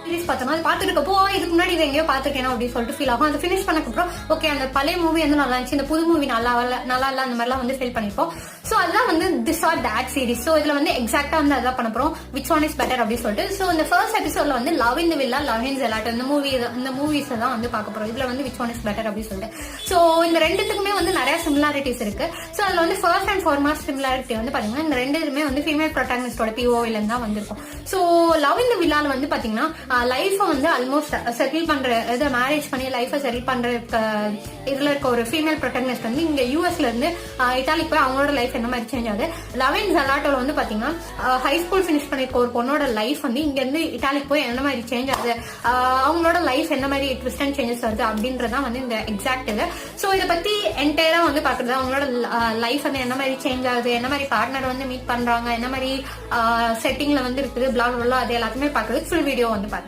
Series பார்த்தோம்னா அது பார்த்துட்டு இருக்கப்போ இதுக்கு முன்னாடி இது எங்கேயோ பார்த்துருக்கேன் அப்படின்னு சொல்லிட்டு ஃபீல் ஆகும். அது ஃபினிஷ் பண்ணக்கப்புறம் ஓகே அந்த பழைய மூவி வந்து நல்லா இருந்துச்சு, இந்த புது மூவி நல்லா இல்ல அந்த மாதிரிலாம் வந்து ஃபீல் பண்ணிப்போம். ஸோ அதுதான் வந்து this or that series. So இதுல வந்து எக்ஸாக்டா வந்து அதான் பண்ண போறோம், விச் ஒன் இஸ் பெட்டர் அப்படின்னு சொல்லிட்டு. ஸோ இந்த ஃபர்ஸ்ட் எபிசோட்ல வந்து love in the villa, love in gelato இந்த மூவிஸ் தான் வந்து பார்க்க போறோம். இதுல வந்து விச் ஒன் இஸ் பெட்டர் அப்படின்னு சொல்லிட்டு. ஸோ இந்த ரெண்டுத்துக்குமே வந்து நிறைய சிமிலாரிட்டிஸ் இருக்கு. ஸோ அதுல வந்து ஃபர்ஸ்ட் அண்ட் ஃபார்மோஸ்ட் சிமிலாரிட்டி வந்து பாத்தீங்கன்னா இந்த ரெண்டுமே வந்து ஃபீமேல் ப்ரோட்டாகனிஸ்டோட POV தான் வந்திருக்கும். ஸோ லவ் இன் தி வில்லால வந்து பாத்தீங்கன்னா லைஃபை வந்து ஆல்மோஸ்ட் செட்டில் பண்ற, இது மேரேஜ் பண்ணி லைஃபை செட்டில் பண்ற இதுல இருக்க ஒரு ஃபீமேல் ப்ரோட்டாகனிஸ்ட் வந்து இங்க யூஎஸ்ல இருந்து இட்டாலிக்கு போய் அவங்களோட லைஃப் என்ன மாதிரி சேஞ்ச் ஆகுது. லவ் இன் ஜெலாட்டோல வந்து பாத்தீங்கன்னா ஹை ஸ்கூல் ஃபினிஷ் பண்ணிருக்க ஒரு பொண்ணோட லைஃப் வந்து இங்க இருந்து இட்டாலிக்கு போய் என்ன மாதிரி சேஞ்ச் ஆகுது, அவங்களோட லைஃப் என்ன மாதிரி ட்விஸ்ட் அண்ட் சேஞ்சஸ் வருது அப்படின்றதான் வந்து இந்த எக்ஸாக்ட் இது. ஸோ இதை பத்தி என்டையரா வந்து பாக்குறது, அவங்களோட லைஃப் வந்து என்ன மாதிரி சேஞ்ச் ஆகுது, என்ன மாதிரி பார்ட்னர் வந்து மீட் பண்றாங்க, என்ன மாதிரி செட்டிங்ல வந்து இருக்குது, பிளாக் அது எல்லாத்தையுமே பாக்குறது ஃபுல் வீடியோ வந்து பாருங்க.